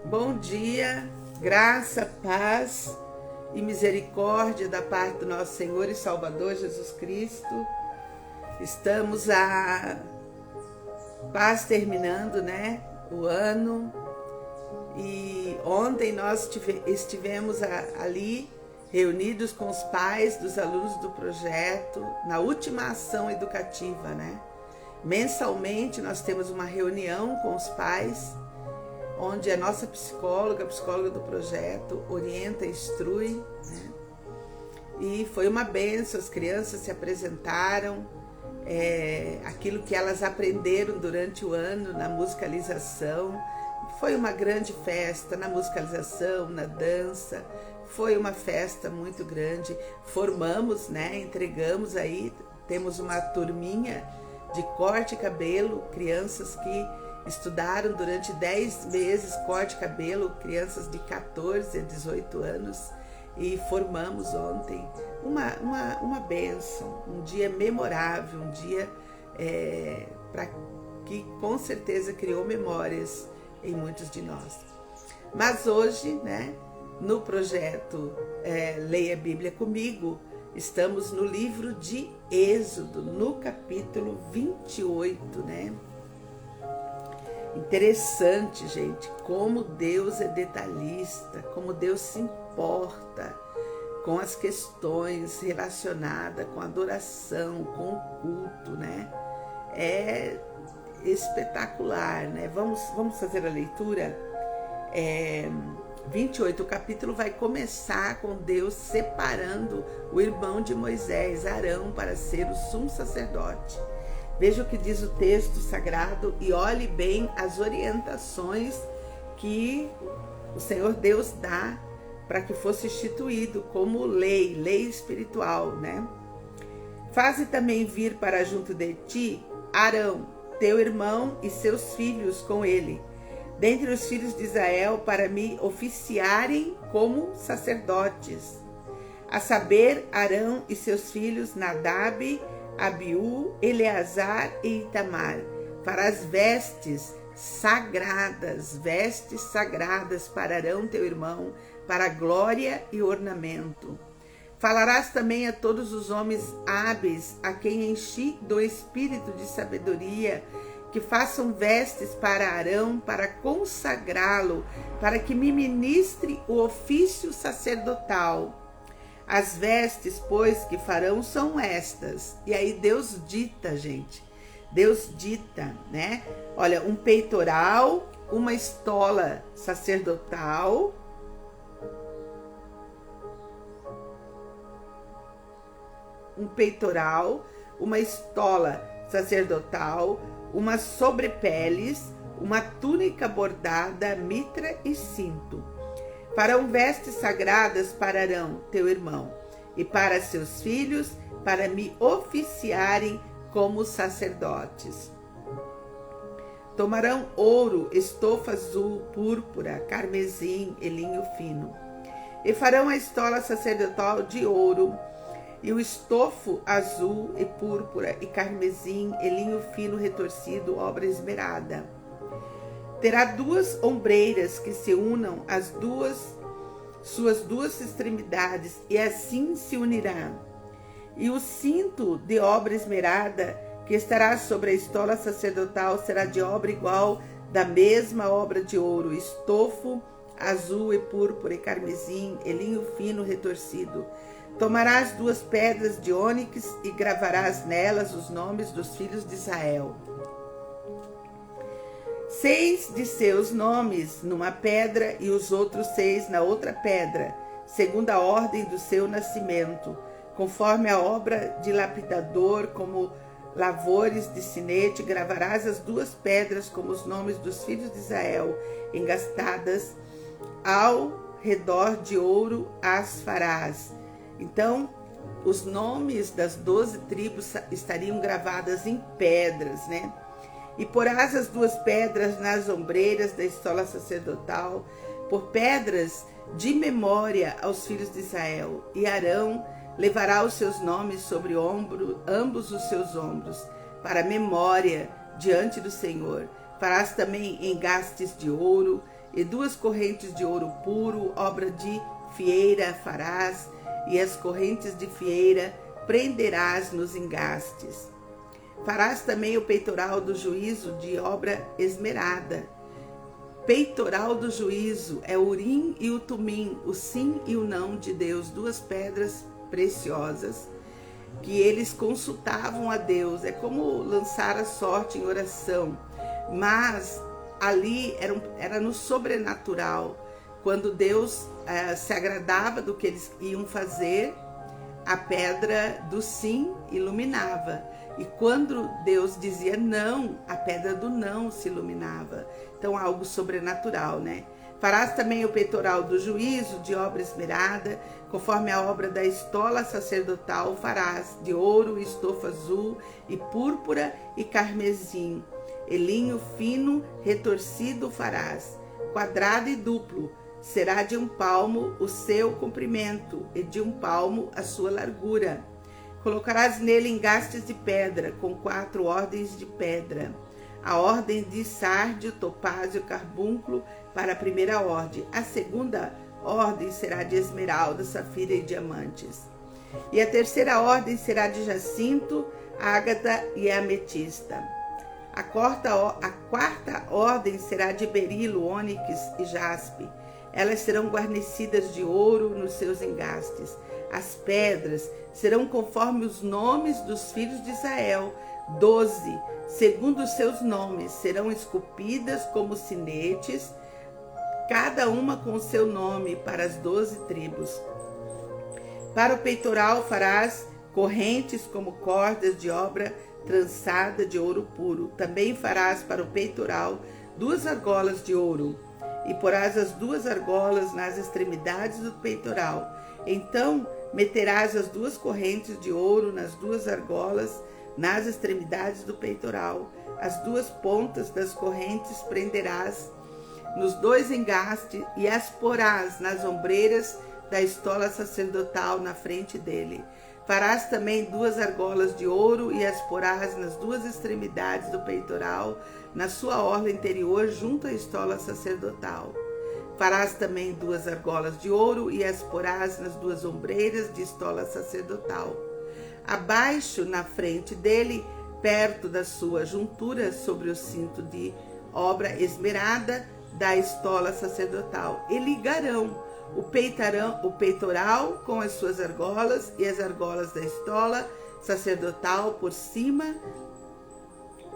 Bom dia, graça, paz e misericórdia da parte do nosso Senhor e Salvador Jesus Cristo. Estamos quase terminando, o ano, e ontem nós estivemos ali reunidos com os pais dos alunos do projeto na última ação educativa, Mensalmente nós temos uma reunião com os pais, onde a nossa psicóloga, a psicóloga do projeto, orienta, instrui, E foi uma bênção, as crianças se apresentaram, aquilo que elas aprenderam durante o ano na musicalização. Foi uma grande festa na musicalização, na dança, foi uma festa muito grande. Formamos, entregamos aí, temos uma turminha de corte e cabelo, crianças que estudaram durante 10 meses corte e cabelo, crianças de 14 a 18 anos, e formamos ontem uma bênção, um dia memorável, um dia que com certeza criou memórias em muitos de nós. Mas hoje, no projeto Leia a Bíblia Comigo, estamos no livro de Êxodo, no capítulo 28, Interessante, gente, como Deus é detalhista, como Deus se importa com as questões relacionadas com a adoração, com o culto, É espetacular, Vamos fazer a leitura? 28, o capítulo vai começar com Deus separando o irmão de Moisés, Arão, para ser o sumo sacerdote. Veja o que diz o texto sagrado e olhe bem as orientações que o Senhor Deus dá para que fosse instituído como lei espiritual, Faze também vir para junto de ti Arão, teu irmão, e seus filhos com ele, dentre os filhos de Israel, para me oficiarem como sacerdotes, a saber, Arão e seus filhos Nadab, Abiú, Eleazar e Itamar, para as vestes sagradas para Arão teu irmão, para glória e ornamento. Falarás também a todos os homens hábeis, a quem enchi do espírito de sabedoria, que façam vestes para Arão, para consagrá-lo, para que me ministre o ofício sacerdotal. As vestes, pois, que farão são estas. E aí Deus dita, gente. Deus dita, Olha, um peitoral, uma estola sacerdotal, uma estola sacerdotal, umas sobrepeles, uma túnica bordada, mitra e cinto. Farão vestes sagradas para Arão, teu irmão, e para seus filhos, para me oficiarem como sacerdotes. Tomarão ouro, estofa azul, púrpura, carmesim e linho fino. E farão a estola sacerdotal de ouro, e o estofo azul e púrpura e carmesim e linho fino retorcido, obra esmerada. Terá 2 ombreiras que se unam às suas duas extremidades, e assim se unirá. E o cinto de obra esmerada que estará sobre a estola sacerdotal será de obra igual, da mesma obra de ouro, estofo azul e púrpura e carmesim e linho fino retorcido. Tomarás 2 pedras de ônix e gravarás nelas os nomes dos filhos de Israel. 6 de seus nomes numa pedra e os outros 6 na outra pedra, segundo a ordem do seu nascimento, conforme a obra de lapidador, como lavores de sinete, gravarás as 2 pedras como os nomes dos filhos de Israel, engastadas ao redor de ouro as farás. Então, os nomes das 12 tribos estariam gravadas em pedras, E porás as 2 pedras nas ombreiras da estola sacerdotal, por pedras de memória aos filhos de Israel. E Arão levará os seus nomes sobre ambos os seus ombros, para memória diante do Senhor. Farás também engastes de ouro e 2 correntes de ouro puro, obra de fieira farás, e as correntes de fieira prenderás nos engastes. Farás também o peitoral do juízo de obra esmerada. Peitoral do juízo é o Urim e o Tumim, o sim e o não de Deus, 2 pedras preciosas que eles consultavam a Deus. É como lançar a sorte em oração, mas ali era no sobrenatural. Quando Deus se agradava do que eles iam fazer, a pedra do sim iluminava. E quando Deus dizia não, a pedra do não se iluminava. Então, algo sobrenatural, né? Farás também o peitoral do juízo de obra esmerada, conforme a obra da estola sacerdotal farás, de ouro, estofa azul e púrpura e carmesim. E linho fino retorcido farás, quadrado e duplo. Será de 1 palmo o seu comprimento e de 1 palmo a sua largura. Colocarás nele engastes de pedra, com 4 ordens de pedra. A ordem de sárdio, topázio, carbúnculo para a primeira ordem. A segunda ordem será de esmeralda, safira e diamantes. E a terceira ordem será de jacinto, ágata e ametista. A quarta ordem será de berilo, ônix e jaspe. Elas serão guarnecidas de ouro nos seus engastes. As pedras serão conforme os nomes dos filhos de Israel, 12, segundo os seus nomes, serão esculpidas como sinetes, cada uma com o seu nome, para as 12 tribos. Para o peitoral farás correntes como cordas de obra trançada de ouro puro. Também farás para o peitoral 2 argolas de ouro, e porás as 2 argolas nas extremidades do peitoral. Então meterás as 2 correntes de ouro nas 2 argolas, nas extremidades do peitoral. As 2 pontas das correntes prenderás nos 2 engastes e as porás nas ombreiras da estola sacerdotal na frente dele. Farás também 2 argolas de ouro e as porás nas 2 extremidades do peitoral, na sua orla interior, junto à estola sacerdotal. Farás também 2 argolas de ouro e as porás nas 2 ombreiras de estola sacerdotal. Abaixo, na frente dele, perto da sua juntura, sobre o cinto de obra esmerada da estola sacerdotal. E ligarão o peitoral com as suas argolas e as argolas da estola sacerdotal por cima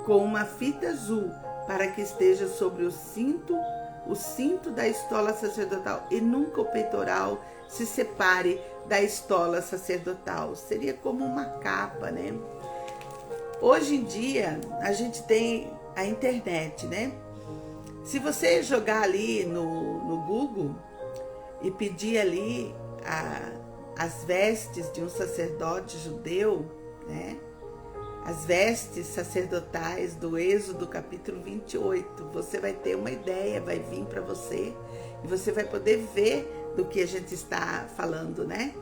com uma fita azul, para que esteja sobre o cinto da estola sacerdotal, e nunca o peitoral se separe da estola sacerdotal. Seria como uma capa, né? Hoje em dia a gente tem a internet, né? Se você jogar ali no Google e pedir ali as vestes de um sacerdote judeu, né? As vestes sacerdotais do Êxodo capítulo 28, você vai ter uma ideia, vai vir para você e você vai poder ver do que a gente está falando, né?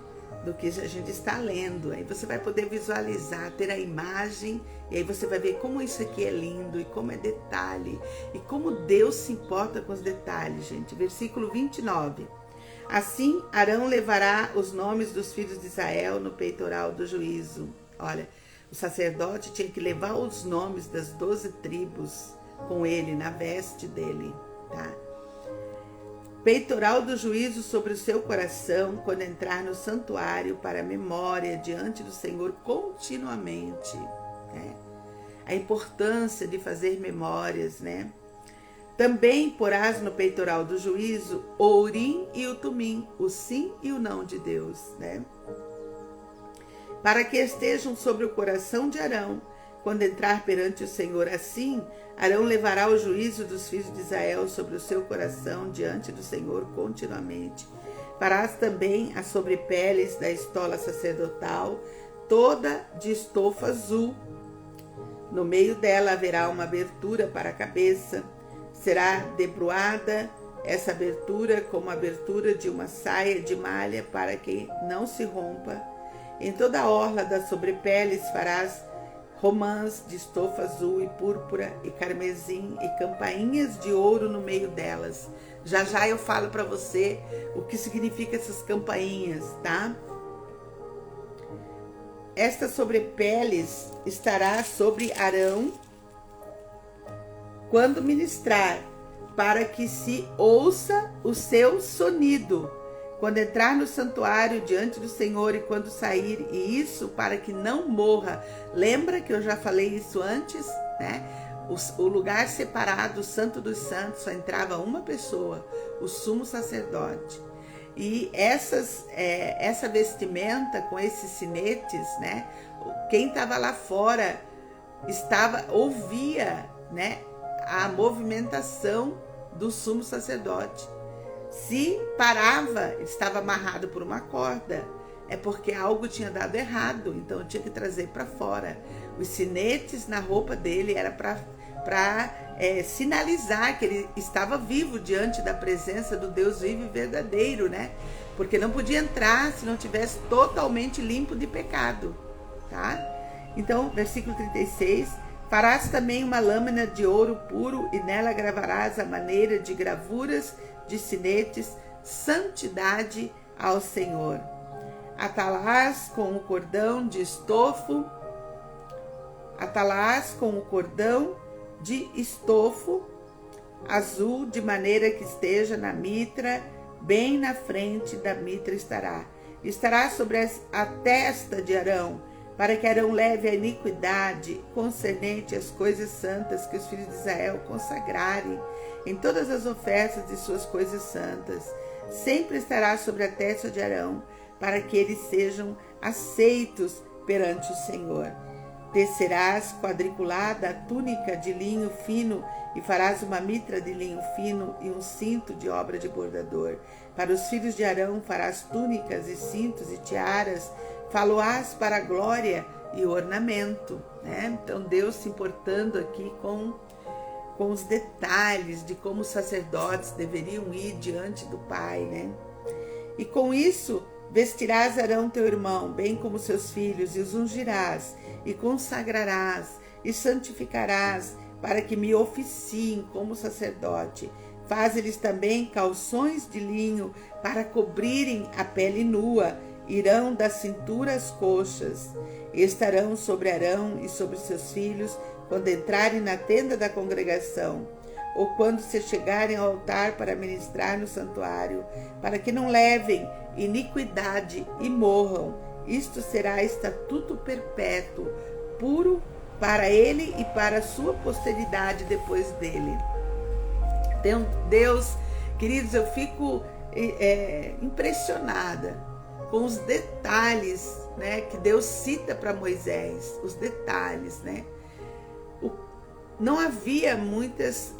Do que a gente está lendo. Aí você vai poder visualizar, ter a imagem, e aí você vai ver como isso aqui é lindo e como é detalhe e como Deus se importa com os detalhes, gente. Versículo 29. Assim, Arão levará os nomes dos filhos de Israel no peitoral do juízo. Olha, o sacerdote tinha que levar os nomes das 12 tribos com ele, na veste dele, tá? Peitoral do juízo sobre o seu coração, quando entrar no santuário para a memória diante do Senhor continuamente, né? A importância de fazer memórias, né? Também porás no peitoral do juízo o Urim e o Tumim, o sim e o não de Deus, né? Para que estejam sobre o coração de Arão, quando entrar perante o Senhor. Assim, Arão levará o juízo dos filhos de Israel sobre o seu coração diante do Senhor continuamente. Farás também as sobrepeles da estola sacerdotal, toda de estofa azul. No meio dela haverá uma abertura para a cabeça. Será debruada essa abertura como a abertura de uma saia de malha, para que não se rompa. Em toda a orla das sobrepeles farás romãs de estofa azul e púrpura e carmesim e campainhas de ouro no meio delas. Já já eu falo para você o que significa essas campainhas, tá? Esta sobrepeles estará sobre Arão quando ministrar, para que se ouça o seu sonido quando entrar no santuário diante do Senhor e quando sair, e isso para que não morra. Lembra que eu já falei isso antes, né? O lugar separado, o Santo dos Santos, só entrava uma pessoa, o sumo sacerdote. E essa vestimenta com esses sinetes, né? Quem estava lá fora ouvia, né, a movimentação do sumo sacerdote. Se parava, estava amarrado por uma corda, é porque algo tinha dado errado, então tinha que trazer para fora. Os sinetes na roupa dele era para sinalizar que ele estava vivo diante da presença do Deus vivo e verdadeiro, né? Porque não podia entrar se não tivesse totalmente limpo de pecado, tá? Então, versículo 36, farás também uma lâmina de ouro puro e nela gravarás a maneira de gravuras de sinetes, santidade ao Senhor. Atalás com o cordão de estofo, azul, de maneira que esteja na mitra, bem na frente da mitra estará sobre a testa de Arão, para que Arão leve a iniquidade concernente às coisas santas que os filhos de Israel consagrarem em todas as ofertas de suas coisas santas. Sempre estará sobre a testa de Arão, para que eles sejam aceitos perante o Senhor. Tecerás quadriculada a túnica de linho fino e farás uma mitra de linho fino e um cinto de obra de bordador. Para os filhos de Arão farás túnicas e cintos e tiaras, faloás para a glória e ornamento, né? Então Deus se importando aqui com os detalhes de como os sacerdotes deveriam ir diante do Pai, né? E com isso vestirás Arão teu irmão, bem como seus filhos, e os ungirás, e consagrarás, e santificarás, para que me oficiem como sacerdote. Faz-lhes também calções de linho, para cobrirem a pele nua, irão da cintura às coxas. Estarão sobre Arão e sobre seus filhos, quando entrarem na tenda da congregação, ou quando se chegarem ao altar para ministrar no santuário, para que não levem iniquidade e morram. Isto será estatuto perpétuo, puro para ele e para a sua posteridade depois dele. Então, Deus, queridos, eu fico impressionada com os detalhes, né, que Deus cita para Moisés, os detalhes, né? Não havia muitas,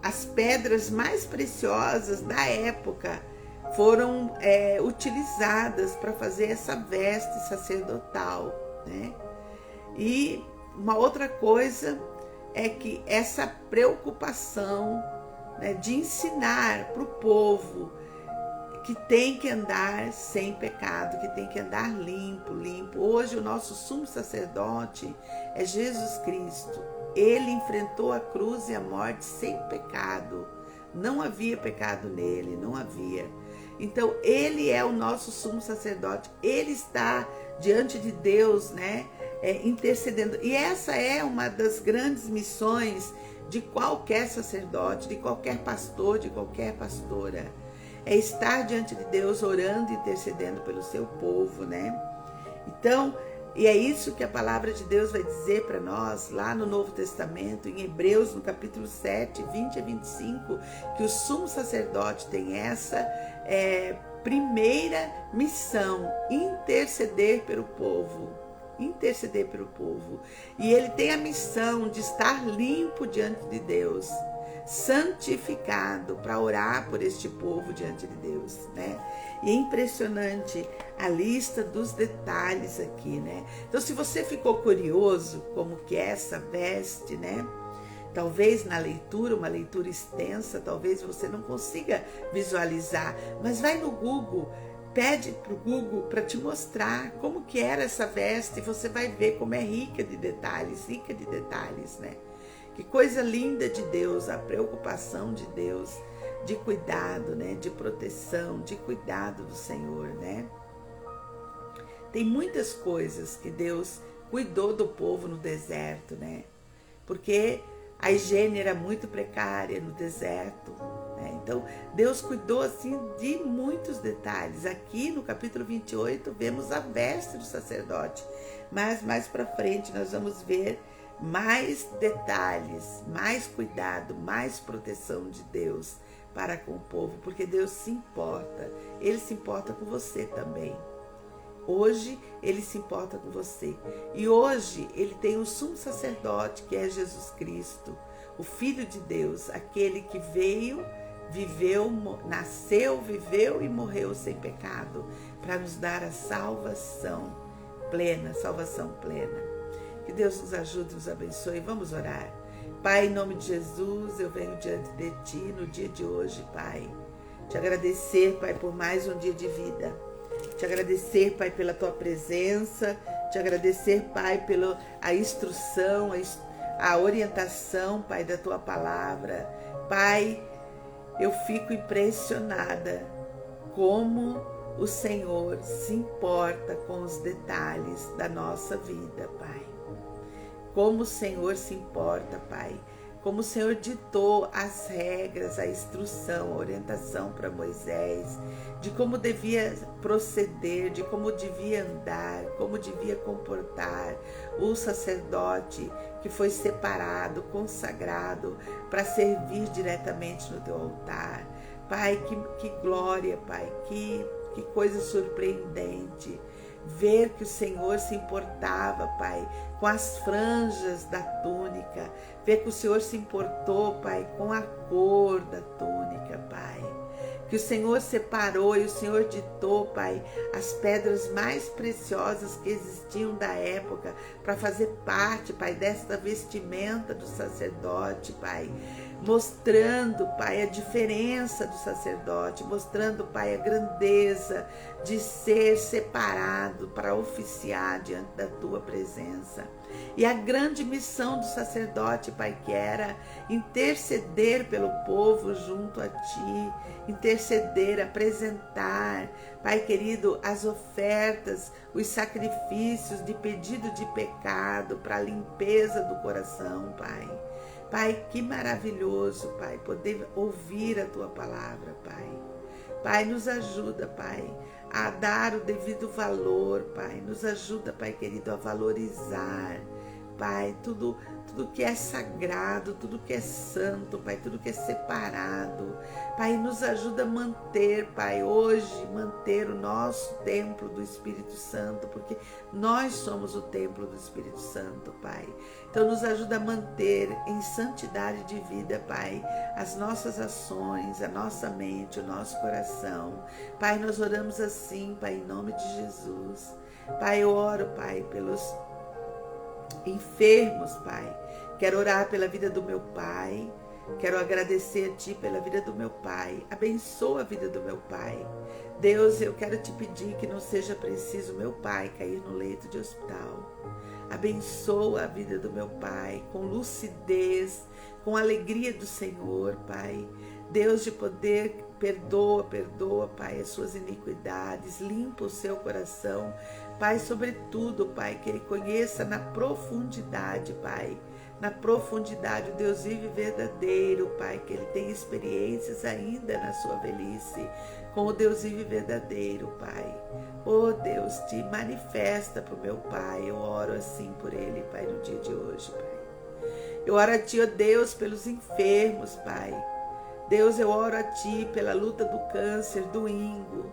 as pedras mais preciosas da época foram utilizadas para fazer essa veste sacerdotal, né? E uma outra coisa é que essa preocupação, né, de ensinar para o povo que tem que andar sem pecado, que tem que andar limpo. Hoje o nosso sumo sacerdote é Jesus Cristo. Ele enfrentou a cruz e a morte sem pecado. Não havia pecado nele, não havia. Então ele é o nosso sumo sacerdote. Ele está diante de Deus, né, intercedendo. E essa é uma das grandes missões de qualquer sacerdote, de qualquer pastor, de qualquer pastora. É estar diante de Deus orando e intercedendo pelo seu povo, né? Então, e é isso que a palavra de Deus vai dizer para nós lá no Novo Testamento, em Hebreus, no capítulo 7, 20 a 25, que o sumo sacerdote tem essa primeira missão, interceder pelo povo. E ele tem a missão de estar limpo diante de Deus, santificado, para orar por este povo diante de Deus, né? E é impressionante a lista dos detalhes aqui, né? Então, se você ficou curioso como que é essa veste, né? Talvez na leitura, uma leitura extensa, talvez você não consiga visualizar, mas vai no Google, Pede para o Google para te mostrar como que era essa veste, e você vai ver como é rica de detalhes, né? Que coisa linda de Deus, a preocupação de Deus, de cuidado, né? De proteção, de cuidado do Senhor, né? Tem muitas coisas que Deus cuidou do povo no deserto, né? Porque a higiene era muito precária no deserto, né? Então, Deus cuidou assim de muitos detalhes. Aqui no capítulo 28 vemos a veste do sacerdote, mas mais para frente nós vamos ver mais detalhes, mais cuidado, mais proteção de Deus para com o povo, porque Deus se importa, Ele se importa com você também. Hoje Ele se importa com você. E hoje Ele tem o sumo sacerdote, que é Jesus Cristo, o Filho de Deus, aquele que veio, viveu, nasceu, viveu e morreu sem pecado, para nos dar a salvação plena, salvação plena. Que Deus nos ajude, nos abençoe. Vamos orar. Pai, em nome de Jesus, eu venho diante de Ti no dia de hoje, Pai. Te agradecer, Pai, por mais um dia de vida. Te agradecer, Pai, pela Tua presença. Te agradecer, Pai, pela a instrução, a orientação, Pai, da Tua palavra. Pai, eu fico impressionada como o Senhor se importa com os detalhes da nossa vida, Pai. Como o Senhor se importa, Pai. Como o Senhor ditou as regras, a instrução, a orientação para Moisés, de como devia proceder, de como devia andar, como devia comportar o sacerdote que foi separado, consagrado para servir diretamente no teu altar. Pai, que glória, Pai, que coisa surpreendente. Ver que o Senhor se importava, Pai, com as franjas da túnica. Ver que o Senhor se importou, Pai, com a cor da túnica, Pai. Que o Senhor separou e o Senhor ditou, Pai, as pedras mais preciosas que existiam da época para fazer parte, Pai, desta vestimenta do sacerdote, Pai. Mostrando, Pai, a diferença do sacerdote, mostrando, Pai, a grandeza de ser separado para oficiar diante da Tua presença. E a grande missão do sacerdote, Pai, que era interceder pelo povo junto a Ti, interceder, apresentar, Pai querido, as ofertas, os sacrifícios de pedido de pecado para a limpeza do coração, Pai. Pai, que maravilhoso, Pai, poder ouvir a Tua palavra, Pai. Pai, nos ajuda, Pai, a dar o devido valor, Pai. Nos ajuda, Pai querido, a valorizar, Pai, tudo que é sagrado, tudo que é santo, Pai, tudo que é separado. Pai, nos ajuda a manter, Pai, hoje, manter o nosso templo do Espírito Santo, porque nós somos o templo do Espírito Santo, Pai. Então, nos ajuda a manter em santidade de vida, Pai, as nossas ações, a nossa mente, o nosso coração. Pai, nós oramos assim, Pai, em nome de Jesus. Pai, eu oro, Pai, pelos enfermos, Pai. Quero orar pela vida do meu pai. Quero agradecer a Ti pela vida do meu pai. Abençoa a vida do meu pai. Deus, eu quero Te pedir que não seja preciso meu pai cair no leito de hospital. Abençoa a vida do meu pai com lucidez, com alegria do Senhor, Pai. Deus de poder, perdoa, Pai, as suas iniquidades, limpa o seu coração, Pai, sobretudo, Pai, que ele conheça na profundidade, Pai, na profundidade o Deus vive verdadeiro, Pai, que ele tenha experiências ainda na sua velhice com o Deus vive verdadeiro, Pai. Oh Deus, Te manifesta para o meu Pai, eu oro assim por ele, Pai, no dia de hoje, Pai. Eu oro a Ti, ó Deus, pelos enfermos, Pai. Deus, eu oro a Ti pela luta do câncer, do Ingo,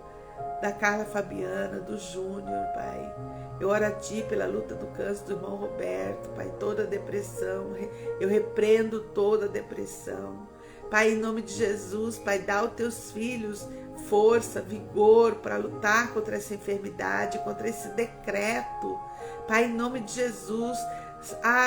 da Carla Fabiana, do Júnior, Pai. Eu oro a Ti pela luta do câncer do irmão Roberto, Pai, toda a depressão, eu repreendo toda a depressão. Pai, em nome de Jesus, Pai, dá aos Teus filhos força, vigor para lutar contra essa enfermidade, contra esse decreto. Pai, em nome de Jesus,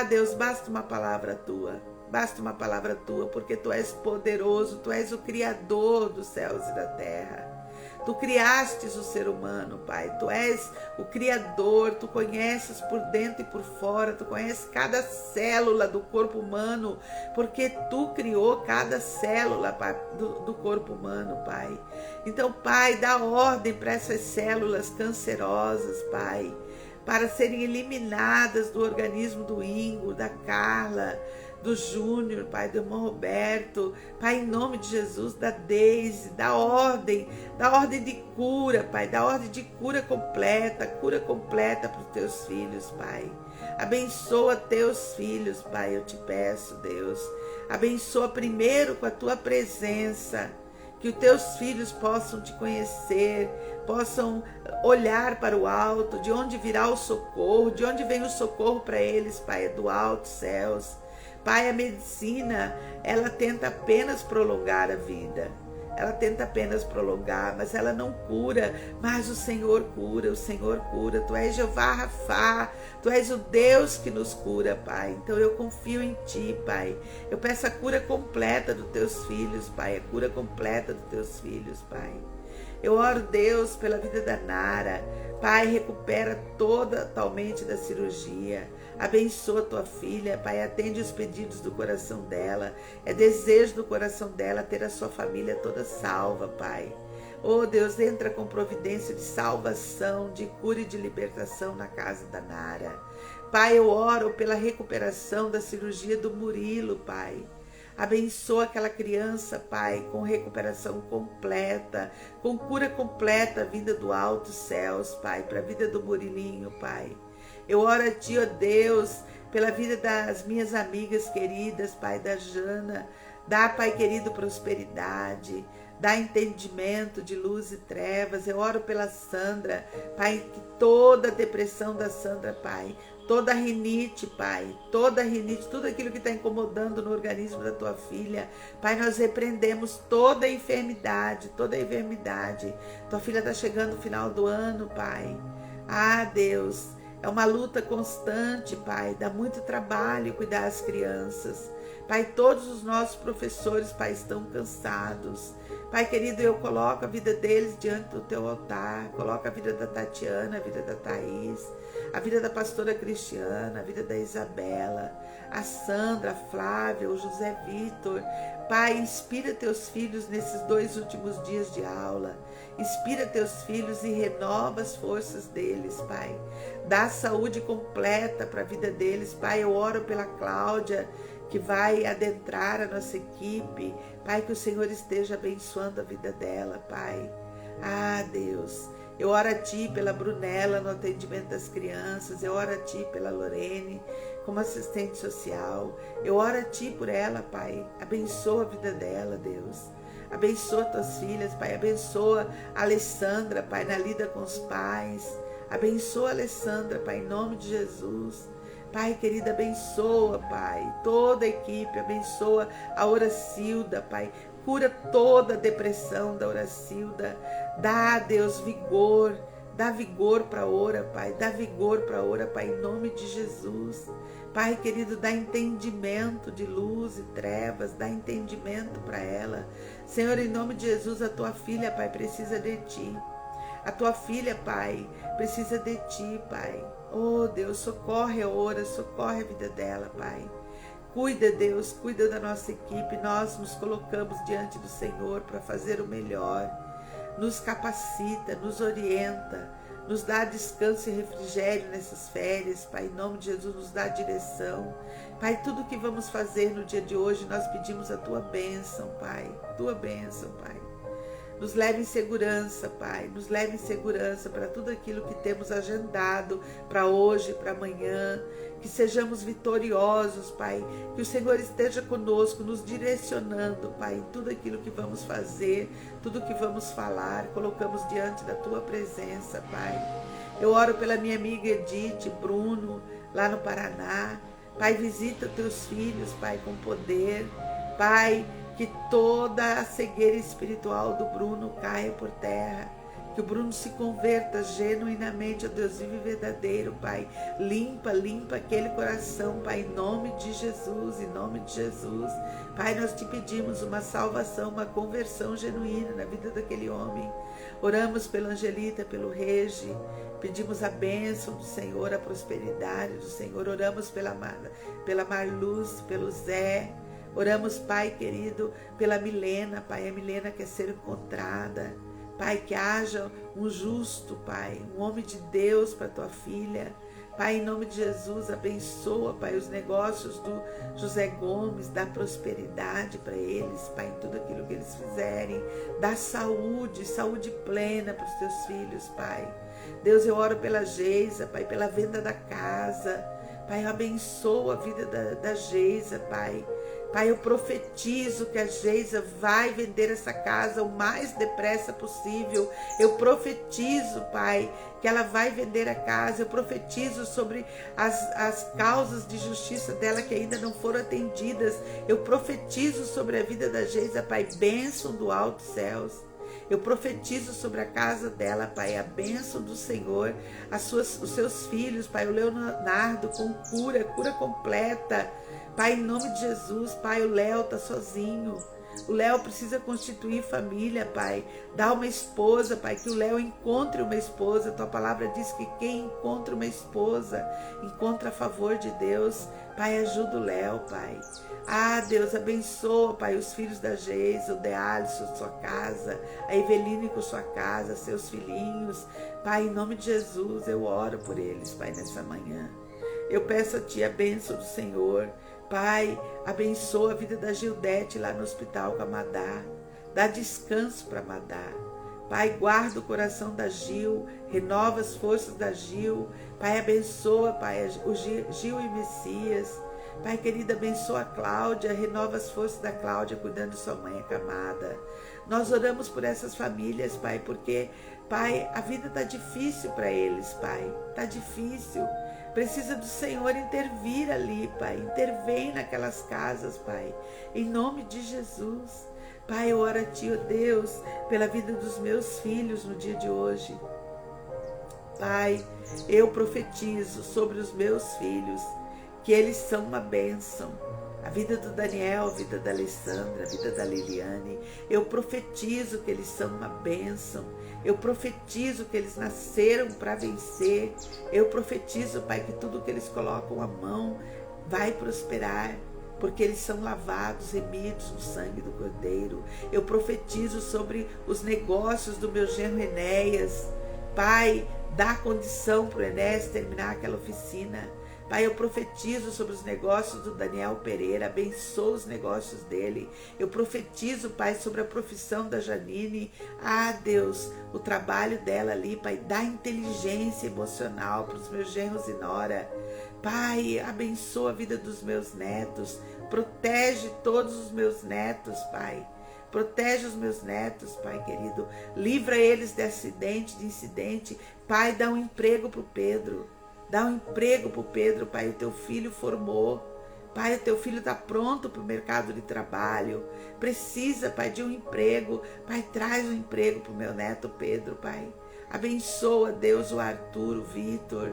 Deus, basta uma palavra Tua. Basta uma palavra Tua, porque Tu és poderoso, Tu és o Criador dos céus e da terra. Tu criastes o ser humano, Pai. Tu és o Criador, Tu conheces por dentro e por fora, Tu conheces cada célula do corpo humano, porque Tu criou cada célula, Pai, do corpo humano, Pai. Então, Pai, dá ordem para essas células cancerosas, Pai, para serem eliminadas do organismo do Ingo, da Carla, do Júnior, Pai, do irmão Roberto, Pai, em nome de Jesus, da Deise, da ordem de cura, Pai, da ordem de cura completa para os teus filhos, Pai. Abençoa teus filhos, Pai, eu te peço, Deus. Abençoa primeiro com a tua presença, que os teus filhos possam te conhecer, possam olhar para o alto, de onde virá o socorro, de onde vem o socorro para eles, Pai, é do alto, céus. Pai, a medicina, ela tenta apenas prolongar a vida, ela tenta apenas prolongar, mas ela não cura, mas o Senhor cura, Tu és Jeová Rafá, Tu és o Deus que nos cura, Pai. Então eu confio em Ti, Pai. Eu peço a cura completa dos Teus filhos, Pai, a cura completa dos Teus filhos, Pai. Eu oro, Deus, pela vida da Nara, Pai, recupera totalmente da cirurgia. Abençoa tua filha, Pai, atende os pedidos do coração dela. É desejo do coração dela ter a sua família toda salva, Pai. Oh, Deus, entra com providência de salvação, de cura e de libertação na casa da Nara. Pai, eu oro pela recuperação da cirurgia do Murilo, Pai. Abençoa aquela criança, Pai, com recuperação completa, com cura completa, vinda do alto céus, Pai, para a vida do Murilinho, Pai. Eu oro a Ti, ó Deus, pela vida das minhas amigas queridas, Pai, da Jana. Dá, Pai querido, prosperidade, dá entendimento de luz e trevas. Eu oro pela Sandra, Pai, que toda a depressão da Sandra, Pai, toda a rinite, Pai, toda a rinite, tudo aquilo que está incomodando no organismo da tua filha, Pai, nós repreendemos toda a enfermidade, Tua filha está chegando no final do ano, Pai. Ah, Deus, é uma luta constante, Pai, dá muito trabalho cuidar das crianças. Pai, todos os nossos professores, Pai, estão cansados. Pai querido, eu coloco a vida deles diante do Teu altar, coloco a vida da Tatiana, a vida da Thaís, a vida da pastora Cristiana, a vida da Isabela, a Sandra, a Flávia, o José Vitor. Pai, inspira Teus filhos nesses 2 últimos dias de aula. Inspira Teus filhos e renova as forças deles, Pai. Dá saúde completa para a vida deles, Pai. Eu oro pela Cláudia, que vai adentrar a nossa equipe. Pai, que o Senhor esteja abençoando a vida dela, Pai. Ah, Deus, eu oro a Ti pela Brunella no atendimento das crianças. Eu oro a Ti pela Lorene como assistente social. Eu oro a Ti por ela, Pai. Abençoa a vida dela, Deus. Abençoa Tuas filhas, Pai. Abençoa a Alessandra, Pai, na lida com os pais. Abençoa a Alessandra, Pai, em nome de Jesus. Pai querido, abençoa, Pai, toda a equipe, abençoa a Horacilda, Pai, cura toda a depressão da Horacilda, dá, Deus, vigor, dá vigor para a Hora, Pai, dá vigor para a Hora, Pai, em nome de Jesus. Pai querido, dá entendimento de luz e trevas, dá entendimento para ela. Senhor, em nome de Jesus, a tua filha, Pai, precisa de Ti. A tua filha, Pai, precisa de Ti, Pai. Oh, Deus, socorre a Hora, socorre a vida dela, Pai. Cuida, Deus, cuida da nossa equipe. Nós nos colocamos diante do Senhor para fazer o melhor. Nos capacita, nos orienta, nos dá descanso e refrigério nessas férias, Pai. Em nome de Jesus, nos dá direção. Pai, tudo que vamos fazer no dia de hoje, nós pedimos a Tua bênção, Pai. Tua bênção, Pai. Nos leve em segurança, Pai, nos leve em segurança para tudo aquilo que temos agendado para hoje, para amanhã, que sejamos vitoriosos, Pai, que o Senhor esteja conosco, nos direcionando, Pai, em tudo aquilo que vamos fazer, tudo que vamos falar, colocamos diante da Tua presença, Pai. Eu oro pela minha amiga Edith, Bruno, lá no Paraná. Pai, visita Teus filhos, Pai, com poder, Pai, que toda a cegueira espiritual do Bruno caia por terra, Que o Bruno se converta genuinamente, ó Deus vivo e verdadeiro, Pai. Limpa aquele coração, Pai, em nome de Jesus, em nome de Jesus. Pai, nós te pedimos uma salvação, uma conversão genuína na vida daquele homem. Oramos pela Angelita, pelo Regi, pedimos a bênção do Senhor, a prosperidade do Senhor. Oramos pela Marluz, pelo Zé. Oramos, Pai querido, pela Milena, Pai. A Milena quer ser encontrada. Pai, que haja um justo, Pai, um homem de Deus para tua filha. Pai, em nome de Jesus, abençoa, Pai, os negócios do José Gomes, dá prosperidade para eles, Pai, em tudo aquilo que eles fizerem. Dá saúde plena para os teus filhos, Pai. Deus, eu oro pela Geisa, Pai, pela venda da casa. Pai, eu abençoo a vida da Geisa, Pai. Pai, eu profetizo que a Geisa vai vender essa casa o mais depressa possível. Eu profetizo, Pai, que ela vai vender a casa. Eu profetizo sobre as causas de justiça dela que ainda não foram atendidas. Eu profetizo sobre a vida da Geisa, Pai, bênção do alto céus. Eu profetizo sobre a casa dela, Pai, a bênção do Senhor, os seus filhos, Pai, o Leonardo com cura completa. Pai, em nome de Jesus, Pai, o Léo está sozinho. O Léo precisa constituir família, Pai. Dá uma esposa, Pai, que o Léo encontre uma esposa. Tua palavra diz que quem encontra uma esposa, encontra a favor de Deus. Pai, ajuda o Léo, Pai. Ah, Deus, abençoa, Pai, os filhos da Geisa, o Dealisson, sua casa, a Eveline com sua casa, seus filhinhos. Pai, em nome de Jesus, eu oro por eles, Pai, nessa manhã. Eu peço a Ti a bênção do Senhor. Pai, abençoa a vida da Gildete lá no hospital com a Madá. Dá descanso para Madá. Pai, guarda o coração da Gil, renova as forças da Gil. Pai, abençoa, Pai, o Gil e Messias. Pai querido, abençoa a Cláudia, renova as forças da Cláudia, cuidando de sua mãe acamada. Nós oramos por essas famílias, Pai, porque, Pai, a vida está difícil para eles, Pai. Está difícil. Precisa do Senhor intervir ali, Pai. Intervém naquelas casas, Pai. Em nome de Jesus. Pai, eu oro a Ti, ó Deus, pela vida dos meus filhos no dia de hoje. Pai, eu profetizo sobre os meus filhos que eles são uma bênção. A vida do Daniel, a vida da Alessandra, a vida da Liliane. Eu profetizo que eles são uma bênção. Eu profetizo que eles nasceram para vencer. Eu profetizo, Pai, que tudo que eles colocam a mão vai prosperar, porque eles são lavados, remidos no sangue do Cordeiro. Eu profetizo sobre os negócios do meu genro Enéas. Pai, dá condição para o Enéas terminar aquela oficina. Pai, eu profetizo sobre os negócios do Daniel Pereira, abençoa os negócios dele. Eu profetizo, Pai, sobre a profissão da Janine. Ah, Deus, o trabalho dela ali, Pai, dá inteligência emocional para os meus genros e nora. Pai, abençoa a vida dos meus netos, protege todos os meus netos, Pai. Protege os meus netos, Pai querido. Livra eles de acidente, de incidente. Pai, dá um emprego para o Pedro. Dá um emprego para o Pedro, Pai, o teu filho formou. Pai, o teu filho está pronto para o mercado de trabalho. Precisa, Pai, de um emprego. Pai, traz um emprego para o meu neto Pedro, Pai. Abençoa, Deus, o Arthur, o Vitor.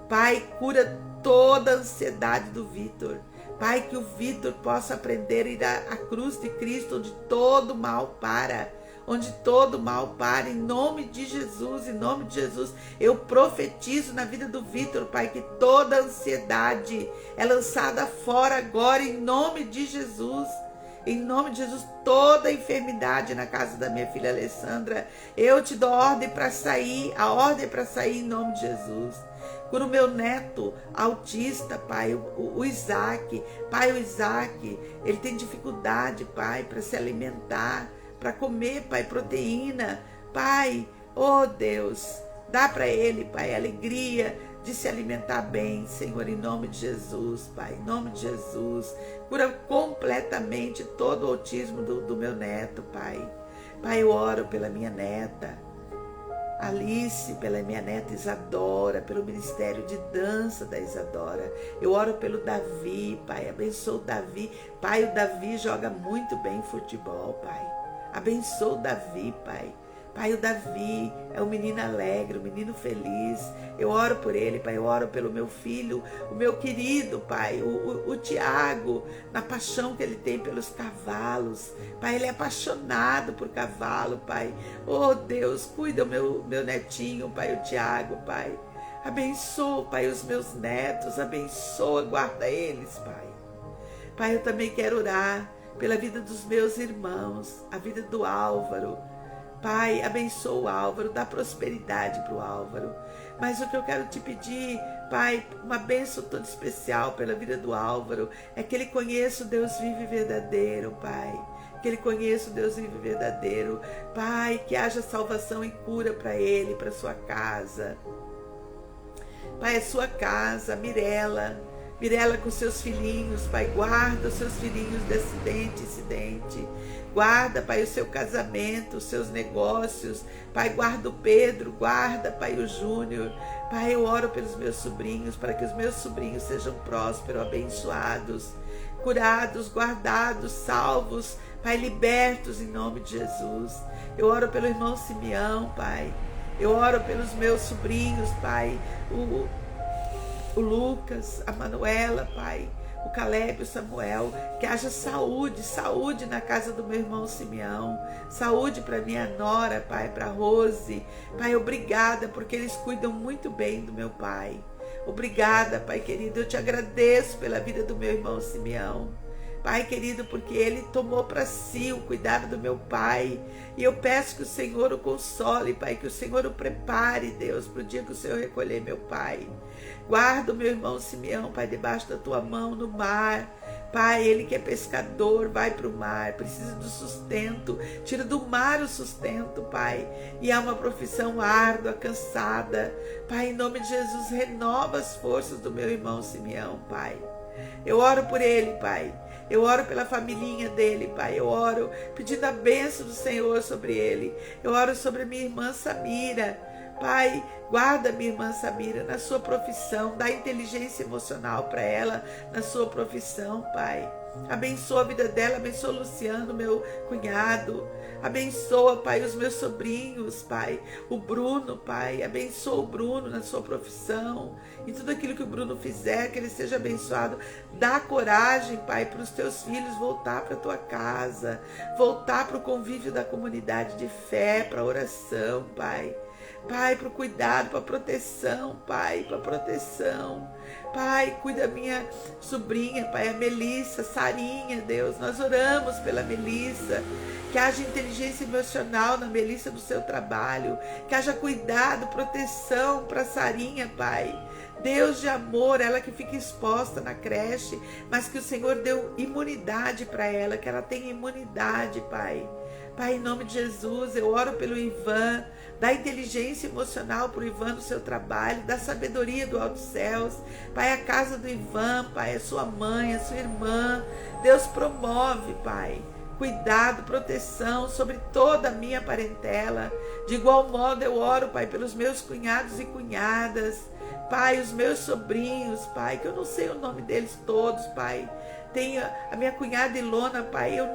Pai, cura toda a ansiedade do Vitor. Pai, que o Vitor possa aprender a ir à cruz de Cristo, onde todo mal para. Onde todo mal para, em nome de Jesus, eu profetizo na vida do Vitor, Pai, que toda ansiedade é lançada fora agora, em nome de Jesus. Em nome de Jesus, toda enfermidade na casa da minha filha Alessandra, eu te dou ordem para sair, a ordem para sair em nome de Jesus. Por o meu neto autista, Pai, o Isaac, Pai, o Isaac, ele tem dificuldade, Pai, para se alimentar, para comer, Pai, proteína. Pai, oh Deus, dá para ele, Pai, a alegria de se alimentar bem, Senhor, em nome de Jesus, Pai, em nome de Jesus. Cura completamente todo o autismo do meu neto, Pai. Pai, eu oro pela minha neta Alice, pela minha neta Isadora, pelo ministério de dança da Isadora. Eu oro pelo Davi, Pai, abençoa o Davi. Pai, o Davi joga muito bem futebol, Pai. Abençoa o Davi, Pai. Pai, o Davi é um menino alegre, um menino feliz. Eu oro por ele, Pai. Eu oro pelo meu filho, o meu querido, Pai, o Tiago, na paixão que ele tem pelos cavalos. Pai, ele é apaixonado por cavalo, Pai. Oh, Deus, cuida do meu netinho, Pai, o Tiago, Pai. Abençoa, Pai, os meus netos. Abençoa, guarda eles, Pai. Pai, eu também quero orar pela vida dos meus irmãos, a vida do Álvaro. Pai, abençoa o Álvaro, dá prosperidade para o Álvaro. Mas o que eu quero te pedir, Pai, uma bênção toda especial pela vida do Álvaro, é que ele conheça o Deus vivo e verdadeiro, Pai. Que ele conheça o Deus vivo e verdadeiro. Pai, que haja salvação e cura para ele, para sua casa. Pai, a sua casa, Mirela com seus filhinhos, Pai, guarda os seus filhinhos de acidente, incidente. Guarda, Pai, o seu casamento, os seus negócios. Pai, guarda o Pedro, guarda, Pai, o Júnior. Pai, eu oro pelos meus sobrinhos, para que os meus sobrinhos sejam prósperos, abençoados, curados, guardados, salvos, Pai, libertos em nome de Jesus. Eu oro pelo irmão Simeão, Pai. Eu oro pelos meus sobrinhos, Pai, o Lucas, a Manuela, Pai, o Caleb, o Samuel, que haja saúde na casa do meu irmão Simeão, saúde para minha nora, Pai, para Rose. Pai, obrigada, porque eles cuidam muito bem do meu pai. Obrigada, Pai querido, eu te agradeço pela vida do meu irmão Simeão. Pai querido, porque ele tomou para si o cuidado do meu pai. E eu peço que o Senhor o console, Pai, que o Senhor o prepare, Deus, para o dia que o Senhor recolher meu pai. Guarda o meu irmão Simeão, Pai, debaixo da tua mão no mar. Pai, ele que é pescador, vai para o mar, precisa do sustento. Tira do mar o sustento, Pai. E há uma profissão árdua, cansada. Pai, em nome de Jesus, renova as forças do meu irmão Simeão, Pai. Eu oro por ele, Pai. Eu oro pela familhinha dele, Pai. Eu oro pedindo a bênção do Senhor sobre ele. Eu oro sobre a minha irmã Samira. Pai, guarda minha irmã Samira na sua profissão. Dá inteligência emocional para ela na sua profissão, Pai. Abençoa a vida dela, abençoa o Luciano, meu cunhado. Abençoa, Pai, os meus sobrinhos, Pai. O Bruno, Pai. Abençoa o Bruno na sua profissão. E tudo aquilo que o Bruno fizer, que ele seja abençoado. Dá coragem, Pai, para os teus filhos voltar para a tua casa. Voltar para o convívio da comunidade de fé, para a oração, Pai. Pai, para o cuidado, para a proteção, Pai, para a proteção. Pai, cuida da minha sobrinha, Pai, a Melissa, Sarinha, Deus. Nós oramos pela Melissa. Que haja inteligência emocional na Melissa do seu trabalho. Que haja cuidado, proteção para Sarinha, Pai. Deus de amor, ela que fica exposta na creche, mas que o Senhor deu imunidade para ela, que ela tenha imunidade, Pai. Pai, em nome de Jesus, eu oro pelo Ivan. Dá inteligência emocional para o Ivan no seu trabalho, dá sabedoria do alto céus. Pai, a casa do Ivan, Pai, a sua mãe, a sua irmã. Deus promove, Pai, cuidado, proteção sobre toda a minha parentela. De igual modo eu oro, Pai, pelos meus cunhados e cunhadas. Pai, os meus sobrinhos, Pai, que eu não sei o nome deles todos, Pai. Tem a minha cunhada Ilona, Pai, eu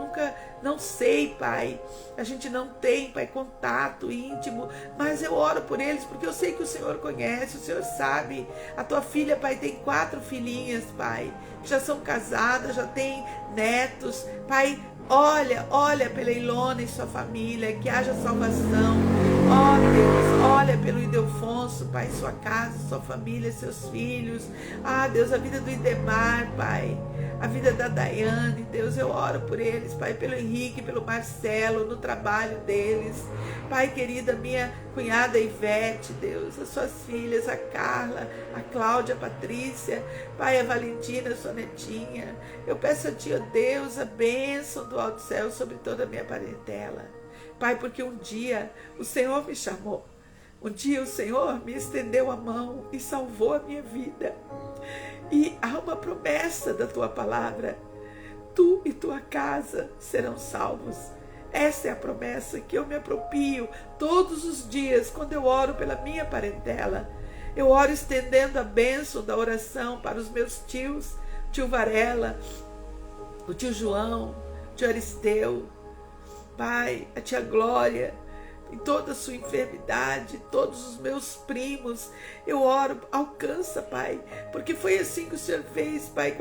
não sei, Pai. A gente não tem, Pai, contato íntimo, mas eu oro por eles, porque eu sei que o Senhor conhece, o Senhor sabe. A tua filha, Pai, tem 4 filhinhas, Pai, que já são casadas, já tem netos. Pai, olha pela Ilona e sua família, que haja salvação. Ó Deus, olha pelo Ildefonso, Pai, sua casa, sua família, seus filhos. Ah, Deus, a vida do Idemar, Pai, a vida da Daiane, Deus, eu oro por eles, Pai, pelo Henrique, pelo Marcelo, no trabalho deles. Pai querida, minha cunhada Ivete, Deus, as suas filhas, a Carla, a Cláudia, a Patrícia, Pai, a Valentina, a sua netinha. Eu peço a Ti, ó Deus, a bênção do alto céu sobre toda a minha parentela. Pai, porque um dia o Senhor me chamou, um dia o Senhor me estendeu a mão e salvou a minha vida. E há uma promessa da Tua palavra: Tu e tua casa serão salvos. Essa é a promessa que eu me aproprio todos os dias quando eu oro pela minha parentela. Eu oro estendendo a bênção da oração para os meus tios, tio Varela, o tio João, o tio Aristeu, Pai, a tia Glória, em toda a sua enfermidade, todos os meus primos. Eu oro, alcança, Pai, porque foi assim que o Senhor fez, Pai,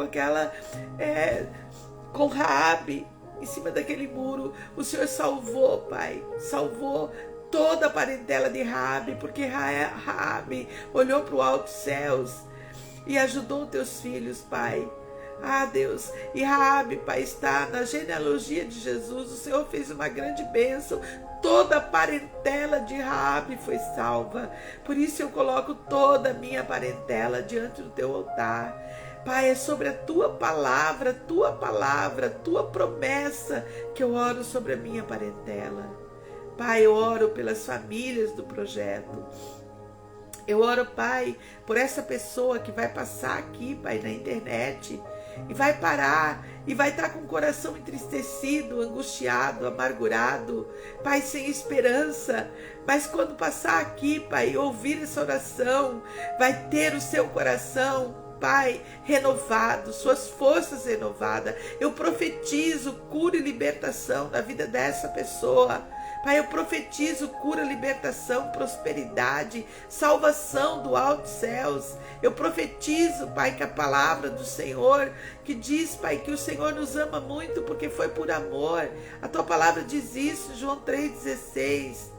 com Raabe, em cima daquele muro. O Senhor salvou, Pai, salvou toda a parentela de Raabe, porque Raabe olhou para os altos céus e ajudou teus filhos, Pai. Ah, Deus, e Raabe, Pai, está na genealogia de Jesus. O Senhor fez uma grande bênção. Toda a parentela de Raabe foi salva. Por isso eu coloco toda a minha parentela diante do teu altar. Pai, é sobre a tua palavra, tua promessa que eu oro sobre a minha parentela. Pai, eu oro pelas famílias do projeto. Eu oro, Pai, por essa pessoa que vai passar aqui, Pai, na internet, e vai parar, e vai estar com o coração entristecido, angustiado, amargurado, Pai, sem esperança. Mas quando passar aqui, Pai, e ouvir essa oração, vai ter o seu coração, Pai, renovado, suas forças renovadas. Eu profetizo cura e libertação na vida dessa pessoa. Pai, eu profetizo cura, libertação, prosperidade, salvação do alto céus. Eu profetizo, Pai, que a palavra do Senhor, que diz, Pai, que o Senhor nos ama muito porque foi por amor. A tua palavra diz isso, João 3,16.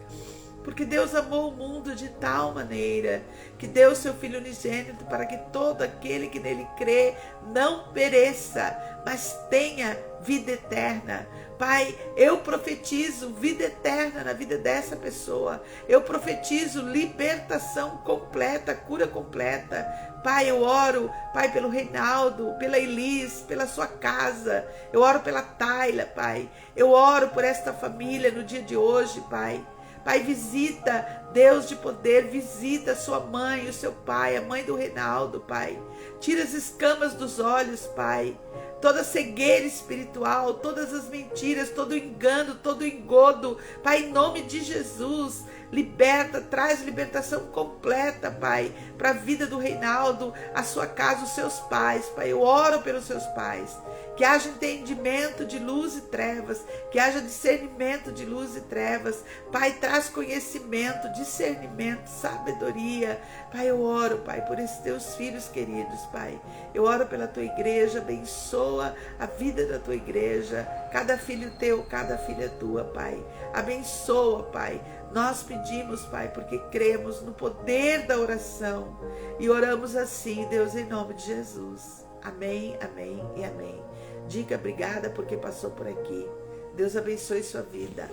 Porque Deus amou o mundo de tal maneira que deu o seu Filho unigênito para que todo aquele que nele crê não pereça, mas tenha vida eterna. Pai, eu profetizo vida eterna na vida dessa pessoa. Eu profetizo libertação completa, cura completa. Pai, eu oro, Pai, pelo Reinaldo, pela Elis, pela sua casa. Eu oro pela Tayla, Pai. Eu oro por esta família no dia de hoje, Pai. Pai, visita, Deus de poder, visita a sua mãe, o seu pai, a mãe do Reinaldo, Pai. Tira as escamas dos olhos, Pai. Toda cegueira espiritual, todas as mentiras, todo engano, todo engodo, Pai, em nome de Jesus, liberta, traz libertação completa, Pai, para a vida do Reinaldo, a sua casa, os seus pais, Pai. Eu oro pelos seus pais. Que haja entendimento de luz e trevas, que haja discernimento de luz e trevas. Pai, traz conhecimento, discernimento, sabedoria. Pai, eu oro, Pai, por esses teus filhos queridos, Pai. Eu oro pela tua igreja, abençoa a vida da tua igreja. Cada filho teu, cada filha tua, Pai. Abençoa, Pai. Nós pedimos, Pai, porque cremos no poder da oração. E oramos assim, Deus, em nome de Jesus. Amém, amém e amém. Diga obrigada porque passou por aqui. Deus abençoe sua vida.